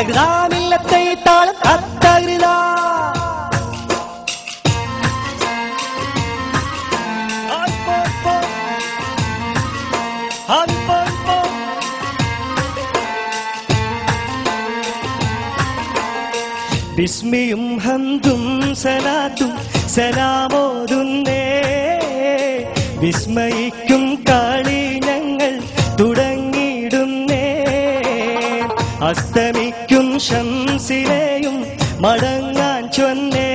തകതാമില്ലത്തെ താളം അത്തകൃത ബിസ്മിയും ഹംദും സലാത്തും സലാമോതുന്നേ വിസ്മയിക്കും കളി ഞങ്ങൾ തുടങ്ങിയിടുന്നേ അസ്തമിക്കും ശംസിലെയും മടങ്ങാൻ ചൊന്നേ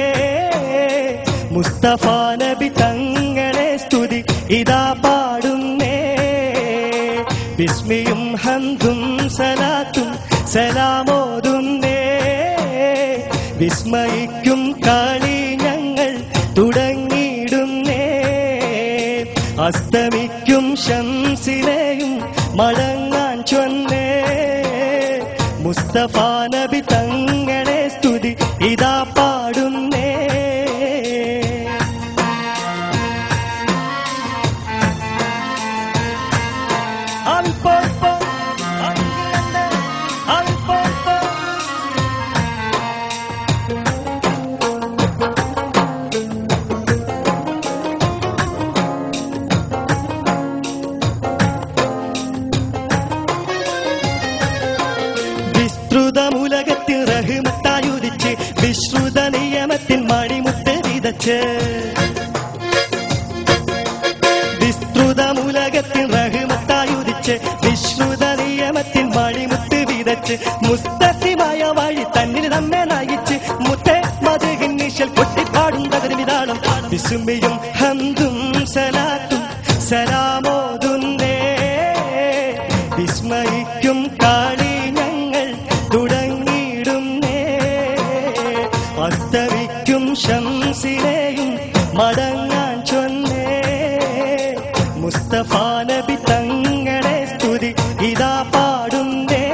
മുസ്തഫ നബി തങ്ങളെ സ്തുതി ഇതാ പാടുന്നേ ബിസ്മിയും ഹംദും സലാത്തും സലാമോതുന്നേ വിസ്മയിക്കും കളി ഞങ്ങൾ തുടങ്ങിയിടുന്നേ അസ്തമിക്കും ശംസിലെയും മടങ്ങാൻ ചൊന്നേ മുസ്തഫ നബി തങ്ങളെ സ്തുതി ഇതാ പാടുന്നേ വിസ്തൃതമുലകത്തിൽ റഹ്മത്തായുദിച്ച് വിശ്രുത നിയമത്തിൻ മണിമുത്ത് വിതച്ച് വിസ്തൃതമുലകത്തിൽ റഹ്മത്തായുദിച്ച് വിശ്രുത നിയമത്തിൻ മണിമുത്ത് വിതച്ച് മുസ്തഫിമായ വഴി തന്നിൽ നമ്മെ നയിച്ച് മുത്തേ മധുഹിൻ നിശൽ പൊട്ടിപ്പാടും തകരുമിതാളം വിസ്മയും ഹംദും സലാത്തും സലാമോതുന്നേ വിസ്മയിക്കും കളി ഞങ്ങൾ തുടങ്ങിയിടുന്നേ അസ്തമിക്കും ശംസിലെയും മടങ്ങാൻ ചൊന്നേ മുസ്തഫ നബി തങ്ങളെ സ്തുതി ഇതാ പാടുന്നേ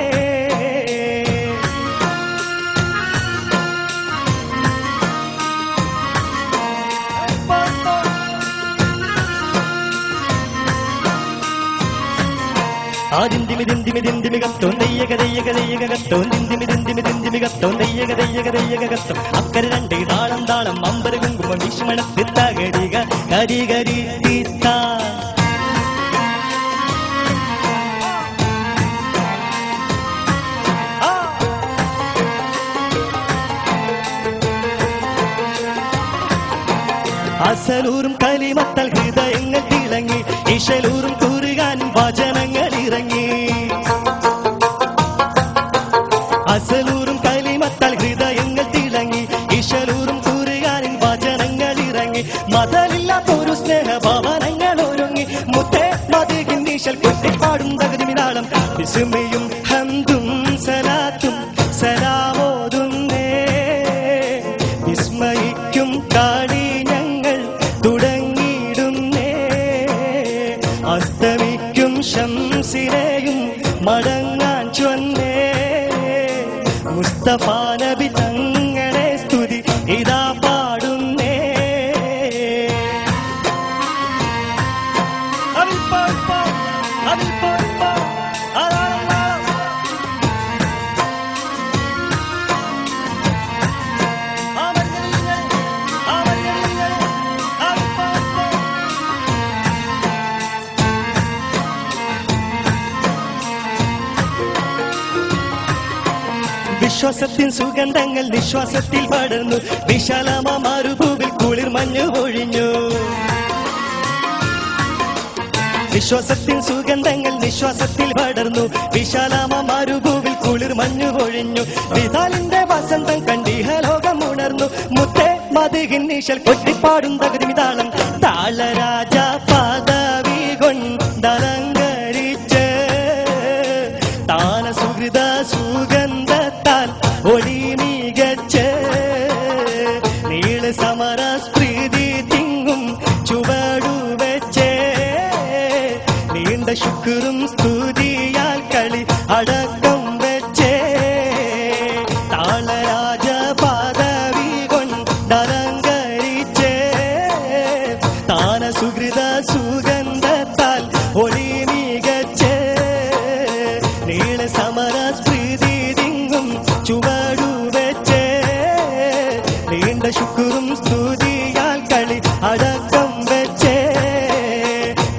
അക്കര രണ്ട് താളം താളം അമ്പര കുങ്കുമം വിഷമണത്തിൽ തകരിക കരി കരി തീത്താ അസലൂറും കലിമത്തൽ ഹൃദയങ്ങൾ തിളങ്ങി ഇശലൂറും കുറുകാനും വചനങ്ങൾ ഇറങ്ങി അസലൂറും കലിമത്തൽ ഹൃദയങ്ങൾ തിളങ്ങി ഇശലൂറും കുറുകാനും വചനങ്ങൾ ഇറങ്ങി മതമില്ലാത്തൊരു സ്നേഹഭവനങ്ങൾ ഒരുങ്ങി മുത്തേ മധുഹിൻ നിശൽ കൊട്ടിപ്പാടും തകരുമിതാളം വിസ്മയും ഹംദും സലാത്തും സലാമോതുന്നേ വിസ്മയിക്കും കളി തുടങ്ങിയിടുന്നേ അസ്തമിക്കും ശംസിലെയും മടങ്ങാൻ ചൊന്നേ മുസ്തഫ നബി തങ്ങളെ സ്തുതി ഇതാ പാടുന്നേ വിശ്വാസത്തിൻ സുഗന്ധങ്ങൾ നിശ്വാസത്തിൽ പടർന്നു വിശാലമ മരുഭൂവിൽ കുളിർ മഞ്ഞു ഒഴിഞ്ഞു വിശ്വാസത്തിൻ സുഗന്ധങ്ങൾ നിശ്വാസത്തിൽ പടർന്നു വിശാലമ മരുഭൂവിൽ കുളിർ മഞ്ഞു ഒഴിഞ്ഞു വിതാലിന്റെ വസന്തം കണ്ടിഹലോകം ഉണർന്നു മുത്തേ മധുഹിൻ നിശൽ കൊട്ടിപ്പാടും തകരുമിതാളം താളരാജ പദവി കൊണ്ടലങ്കരിച്ച് താന സുഹൃത സുഗന്ധത്താൽ ഒളി മികച്ച് നീള സമര സ്പ്രീതി തിങ്ങും ചുവടു വെച്ച് നീണ്ട ശുക്രും സ്തുതിയാൽ കളി അടക്കം വെച്ച് താളരാജ പദവി കൊണ്ടലങ്കരിച്ച് താന സുഹൃത സുഗന്ധത്താൽ ഒളി മികച്ച് നീള സമര സ്പ്രീതി തിങ്ങും സ്തുതിയാൽ കളി അടക്കം വെച്ചേ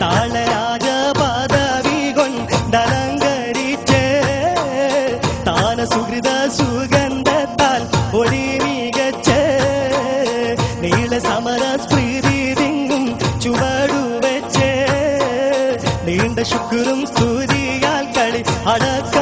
താളരാജ പദവി കൊണ്ടലങ്കരിച്ചേ താന സുഹൃത സുഗന്ധത്താൽ ഒളി മികച്ചേ നീള സമര സ്മൃതി തിങ്ങും ചുവടുവെച്ചേ നീണ്ട ശുക്രും സ്തുതിയാൽ കളി അടക്കം